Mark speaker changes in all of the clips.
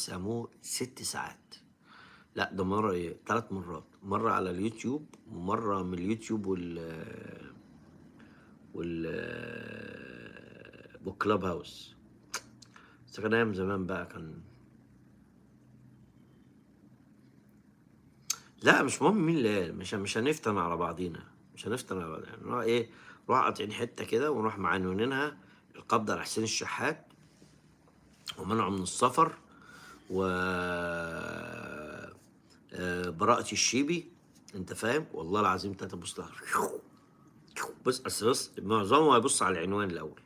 Speaker 1: قسموه 6 ساعات. لأ ده مرة إيه، 3 مرات، مرة على اليوتيوب ومرة من اليوتيوب وال والكلاب هاوس. بس كان أيام زمان بقى كان. لأ مش مهم مين اللي قال، مش هنفتن على بعضينا، مش هنفتن على بعضينا، نروح إيه، نروح قاطعين حتة كده ونروح معنونينها القبض على حسين الشحات ومنعه من السفر و براءة الشيبي. أنت فاهم؟ والله العظيم تلاتة بص لها بص معظمه هيبص على العنوان الأول.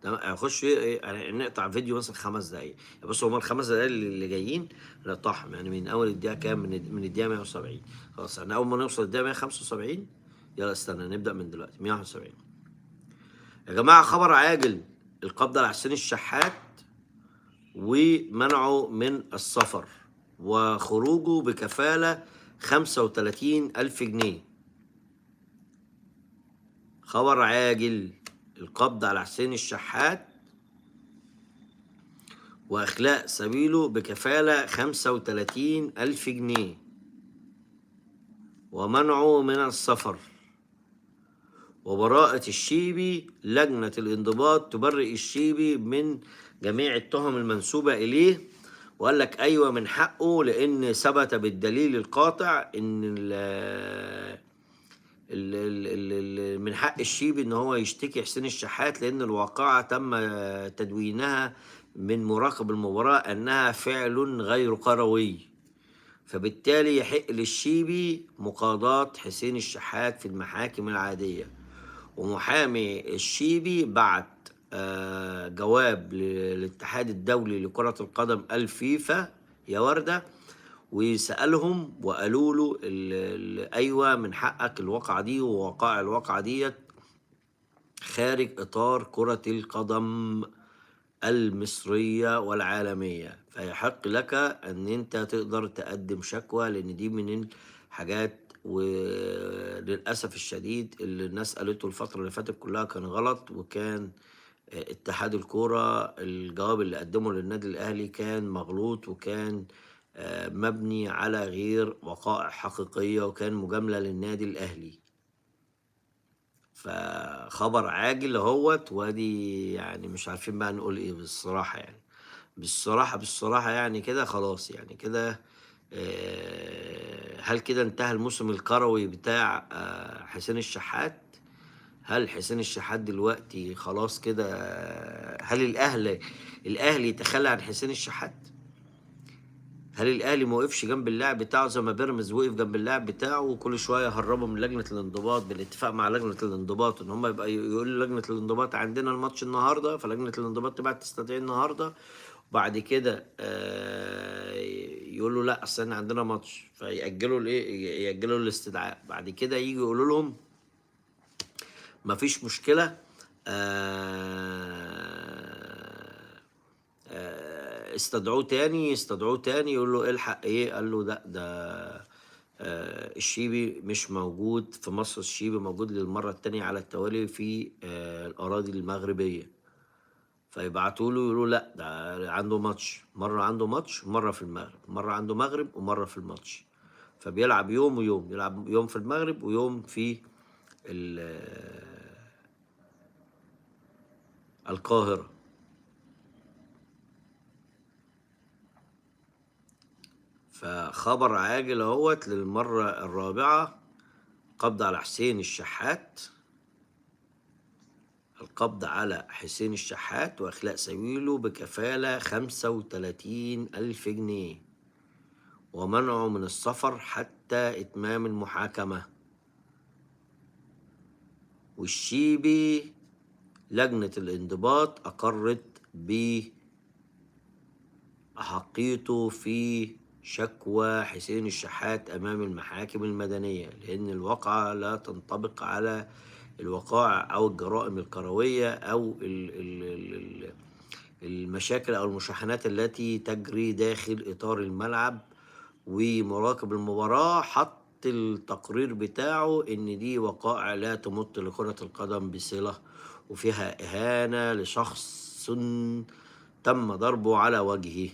Speaker 1: تمام، هيخش إيه نقطع فيديو مثلا 5 دقايق. بص هما ال5 دقايق اللي جايين نقطعهم يعني من أول الدقيقة كام؟ من الدقيقة 170. خلاص احنا أول ما نوصل الدقيقة 175 يلا استنى نبدأ من دلوقتي 171. يا جماعة خبر عاجل، القبض على حسين الشحات ومنعه من السفر وخروجه بكفالة 35,000 جنيه. خبر عاجل، القبض على حسين الشحات وإخلاء سبيله بكفالة 35,000 جنيه ومنعه من السفر. وبراءة الشيبي، لجنة الانضباط تبرئ الشيبي من جميع التهم المنسوبة إليه. وقال لك أيوة من حقه، لأن ثبت بالدليل القاطع إن من حق الشيبي إن هو يشتكي حسين الشحات، لأن الواقعة تم تدوينها من مراقب المباراة أنها فعل غير كروي، فبالتالي يحق للشيبي مقاضاة حسين الشحات في المحاكم العادية. ومحامي الشيبي بعت جواب للاتحاد الدولي لكرة القدم الفيفا يا وردة، وسألهم وقالوا له أيوة من حقك الواقعة دي، ووقائع الواقعة ديت خارج إطار كرة القدم المصرية والعالمية، فيحق لك أن أنت تقدر تقدم شكوى، لأن دي من الحاجات وللأسف الشديد اللي الناس قالته الفترة اللي فاتت كلها كان غلط. وكان اتحاد الكورة الجواب اللي قدمه للنادي الأهلي كان مغلوط، وكان مبني على غير وقائع حقيقية، وكان مجاملة للنادي الأهلي. فخبر عاجل اهوت، وادي يعني مش عارفين بقى نقول ايه بالصراحة يعني. بالصراحة يعني كده خلاص يعني كده. هل كده انتهى الموسم الكروي بتاع حسين الشحات؟ هل حسين الشحات دلوقتي خلاص كده؟ هل الأهلي يتخلى عن حسين الشحات؟ هل الاهلي ما وقفش جنب اللاعب بتاعه زي ما بيراميدز وقف جنب اللاعب بتاعه، وكل شويه يهربوا من لجنه الانضباط بالاتفاق مع لجنه الانضباط ان هم يبقى يقولوا لجنه الانضباط عندنا الماتش النهارده، فلجنه الانضباط تبعت تستدعي النهارده، وبعد كده يقولوا لا اصل احنا عندنا ماتش، فيأجلوا الايه، يأجلوا الاستدعاء. بعد كده يجي يقولوا لهم مفيش مشكله، استدعوه تاني يقول له الحق ايه، قال له لا ده الشيبي مش موجود في مصر، الشيبي موجود للمرة التانية على التوالي في الأراضي المغربية. فيبعتوا له يقولوا لا ده عنده ماتش، مرة عنده ماتش مرة في المغرب، مرة عنده مغرب ومرة في الماتش، فبيلعب يوم ويوم، يلعب يوم في المغرب ويوم في القاهرة. فخبر عاجل اهوت للمرة الرابعة، قبض على حسين الشحات، القبض على حسين الشحات وإخلاء سبيله بكفالة 35,000 جنيه ومنعه من السفر حتى إتمام المحاكمة. والشيبي لجنة الانضباط أقرت بأحقيته في شكوى حسين الشحات أمام المحاكم المدنية، لأن الواقعة لا تنطبق على الوقائع أو الجرائم الكروية أو المشاكل أو المشاحنات التي تجري داخل إطار الملعب. ومراقب المباراة حط التقرير بتاعه إن دي وقائع لا تمت لكرة القدم بصلة، وفيها إهانة لشخص تم ضربه على وجهه.